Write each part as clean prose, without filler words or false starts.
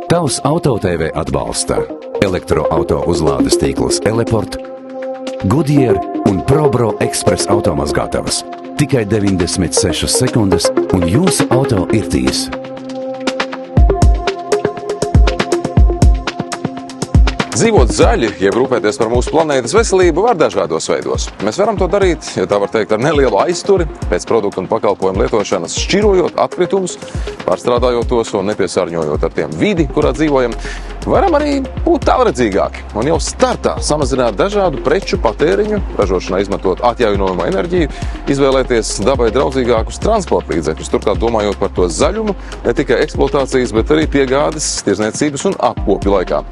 Tavs AutoTV atbalsta elektroauto uzlādes tīkls Eleport, Goodyear un ProBro Express automazgātavas. Tikai 96 sekundes un jūsu auto ir tīs. Dzīvot zaļi, jeb rūpēties par mūsu planētas veselību var dažādos veidos. Mēs varam to darīt, ja tā var teikt, ar nelielu aizturi, pēc produktu un pakalpojumu lietošanas šķirojot atkritumus, pārstrādājot tos un nepiesārņojot ar tiem vidi, kurā dzīvojam. Varam arī būt tālredzīgāki un jau startā samazināt dažādu preču patēriņu, ražošanā izmantot atjaunojumu enerģiju, izvēlēties dabai draudzīgākus transporta līdzekļus, turklāt domājot par to zaļumu, ne tikai eksploatācijas, bet arī piegādes, tirzniecības un apkopju laikā.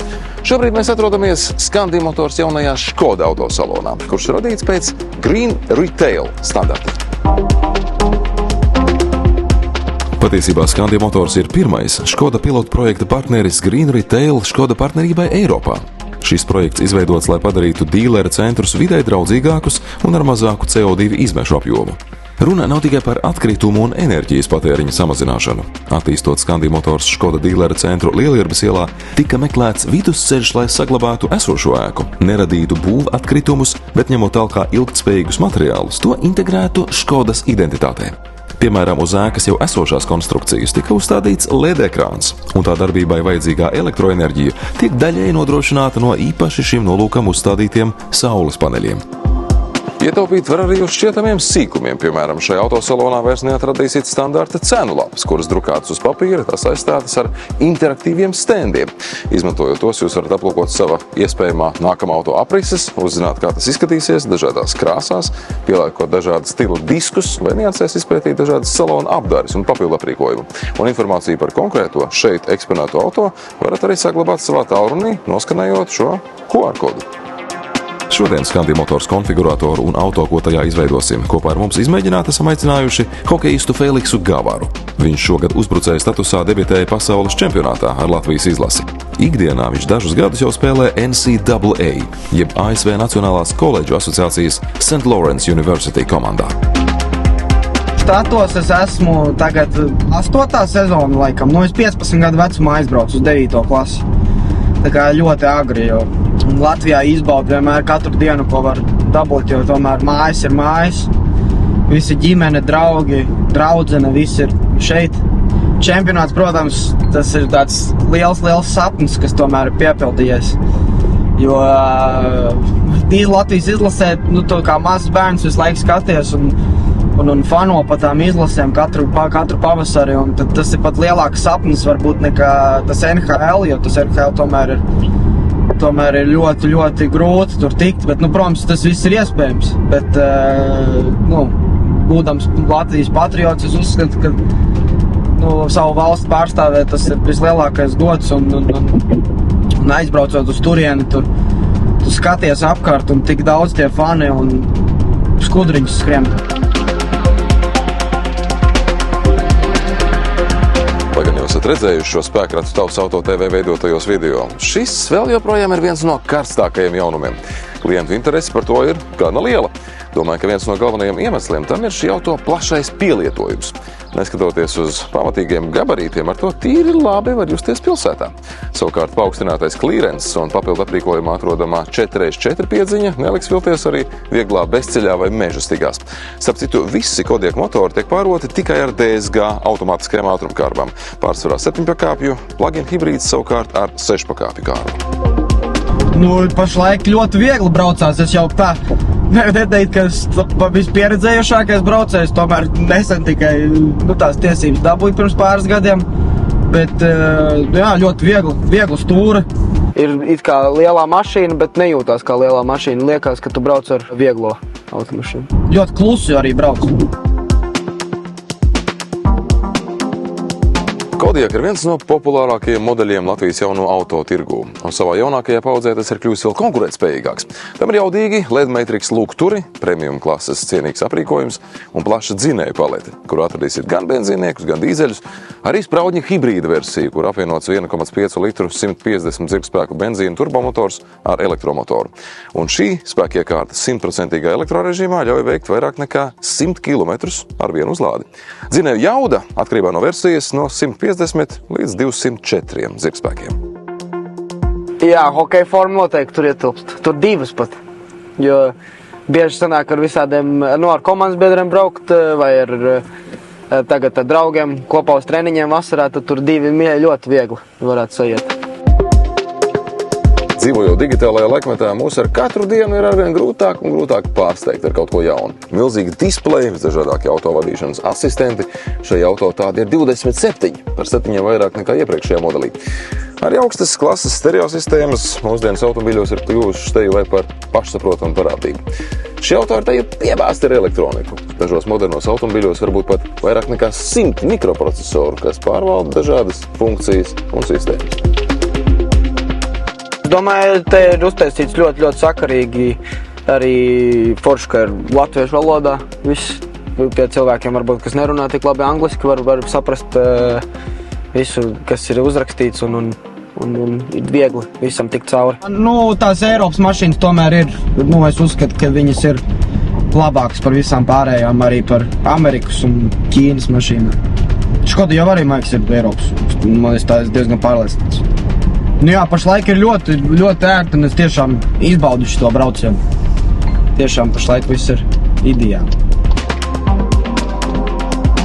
Šobrīd mēs atrodamies Scandi Motors jaunajā Škoda autosalonā, kurš radīts pēc Green Retail standarta. Patiesībā Scandi Motors ir pirmais Škoda pilotu projekta partneris Green Retail Škoda partnerībai Eiropā. Šis projekts izveidots, lai padarītu dīlera centrus videi draudzīgākus un ar mazāku CO2 izmešu apjomu. Runa nav tikai par atkritumu un enerģijas patēriņa samazināšanu. Attīstot Scandi Motors Škoda dīlera centru Lielierbes ielā, tika meklēts vidusceļš, lai saglabātu esošo ēku, neradītu būv atkritumus, bet ņemot tālāk ilgtspējīgus materiālus, to integrētu Škodas identitātē. Piemēram, uz ēkas jau esošās konstrukcijas tika uzstādīts LED ekrāns, un tā darbībai vajadzīgā elektroenerģija tiek daļēji nodrošināta no īpaši šim nolūkam uzstādītiem saules paneļiem. Ietaupīt var arī uz šķietamiem sīkumiem. Piemēram, šajā autosalonā vairs neatradīsiet standarta cenu lapas, kuras drukātas uz papīra, tās aizstātas ar interaktīviem stendiem. Izmantojot tos, jūs varat aplūkot sava iespējamā nākamā auto aprises, uzzināt, kā tas izskatīsies dažādās krāsās, pieliekot dažādas stila diskus vai niansēs izpētīt dažādas salona apdares un papildu aprīkojumu. Un informāciju par konkrēto šeit eksponēto auto varat arī saglabāt savā tālrunī, noskanējot šo QR kodu. Šodien Scandi Motors konfiguratoru un auto, ko tajā izveidosim, kopā ar mums izmēģināt esam aicinājuši hokeistu Feliksu Gavaru. Viņš šogad uzbrucēja statusā debitēja pasaules čempionātā ar Latvijas izlasi. Ikdienā viņš dažus gadus jau spēlē NCAA, jeb ASV Nacionālās koledžu asociācijas St. Lawrence University komandā. Statos es esmu tagad 8. sezonu laikam, es 15 gadu vecumā aizbraucu uz 9. klasi. Tā kā ļoti agri jau. Un Latvijā izbauda vienmēr katru dienu, ko var dabūt, jo tomēr mājas ir mājas. Visi ģimene, draugi, draudzene, visi ir šeit. Čempionāts, protams, tas ir tāds liels sapnis, kas tomēr ir piepildījies. Jo Latvijas izlasē, to kā mazs bērns visu laiku skaties un fano pa tām izlasēm katru pavasari. Un tas ir pat lielāks sapnis varbūt nekā tas NHL, jo tas NHL tomēr ir ļoti, ļoti grūti tur tikt, bet, protams, tas viss ir iespējams. Bet, būdams Latvijas patriots, es uzskatu, ka savu valsti pārstāvēt, tas ir vislielākais gods, un aizbraucot uz turieni, tur tu skaties apkārt, un tik daudz tie fani un skudriņus skrien. Lai gan jūs esat redzējuši šo spēkratu Tavs AutoTV veidotajos video, šis vēl joprojām ir viens no karstākajiem jaunumiem. Klientu interese par to ir gana liela. Domāju, ka viens no galvenajiem iemesliem tam ir šī auto plašais pielietojums. Neskatoties uz pamatīgiem gabarītiem, ar to tīri labi var justies pilsētā. Savukārt paaugstinātais klīrens un papildu aprīkojumā atrodamā 4x4 piedziņa neliks vilties arī vieglā bezceļā vai meža stigās. Starp citu, visi Kodiaq motori tiek pāroti tikai ar DSG automātiskajām ātrumkārbām. Pārsvarā 7-pakāpju, plug-in hibrīds savukārt ar 6-pakāpju kārbu. Pašlaik ļoti viegli braucās, es jau tā neteikt, ka es vispieredzējušākais braucējs, tomēr nesen tikai tās tiesības dabūju pirms pāris gadiem, bet ļoti viegli stūra. Ir it kā lielā mašīna, bet nejūtās kā lielā mašīna, liekas, ka tu brauc ar vieglo automašīnu. Ļoti klusi arī brauc. Kodiaq ir viens no populārākajiem modeļiem Latvijas jauno auto tirgū, un savā jaunākajā paudzē tas ir kļuvis vēl konkurētspējīgāks. Tam ir jaudīgi LED matrix lūgturi, premium klases cienīgs aprīkojums un plaša dzinēju palete, kur atradīsiet gan benzīniekus, gan dīzeļus, arī spraudņa hibrīda versija, kur apvienots 1,5 litru 150 dzirkspēku benzīna turbomotors ar elektromotoru. Un šī spēkiekārta 100% elektrorežīmā ļauj veikt vairāk nekā 100 km ar vienu uzlādi. Dzinēju jauda, atkarībā no versijas, no 150 150 līdz 204 zirgspēkiem. Jā, hokeja forma noteikti tur ietilpst. Tur divas pat. Jo bieži sanāk ar visādiem, ar komandas biedriem braukt vai tagad ar draugiem kopā uz treniņiem vasarā, tad tur divi ļoti viegli varētu sajiet. Dzīvojot digitālajā laikmetā, mūs ar katru dienu ir arvien grūtāk un grūtāk pārsteigt ar kaut ko jaunu. Milzīgi displeji, visdažādākie autovadīšanas asistenti. Šajā auto tādi ir 27, par 7 vairāk nekā iepriekšējā modelī. Arī augstas klases stereosistēmas mūsdienas automobīļos ir kļuvušas teju vai par pašsaprotamu parādību. Šie auto ir teju piebāzti ar elektroniku. Dažos modernos automobīļos varbūt pat vairāk nekā 100 mikroprocesoru, kas pārvalda dažādas funkcijas un sistēmas. Es domāju, te ir uztaisīts ļoti sakarīgi arī forši, ka ir latviešu valodā. Viss pie cilvēkiem varbūt, kas nerunā tik labi angliski, var saprast visu, kas ir uzrakstīts un ir viegli visam tikt cauri. Tās Eiropas mašīnas tomēr ir, es uzskatu, ka viņas ir labākas par visām pārējām, arī par Amerikas un Ķīnas mašīnām. Škoda jau arī, man liekas, ir Eiropas. Man liekas, tā es diezgan pārliecināts. Jā, pašlaik ir ļoti ērti un es tiešām izbaudu šo braucienu. Tiešām pašlaik viss ir ideāli.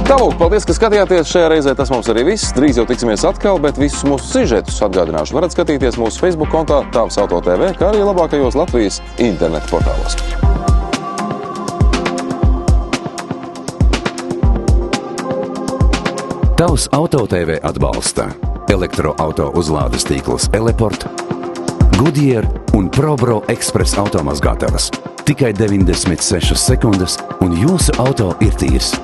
Tālūk, paldies, ka skatījāties. Šajā reizē tas mums arī viss. Drīz jau tiksimies atkal, bet visus mūsu sižetus atgādināšu. Varat skatīties mūsu Facebook kontā Tavs Auto TV, kā arī labākajos Latvijas internetu portālos. Tavs Auto TV atbalsta elektroauto uzlādes tīklus Eleport, Goodyear un ProBro Express automazgātavas. Tikai 96 sekundes un jūsu auto ir tīrs.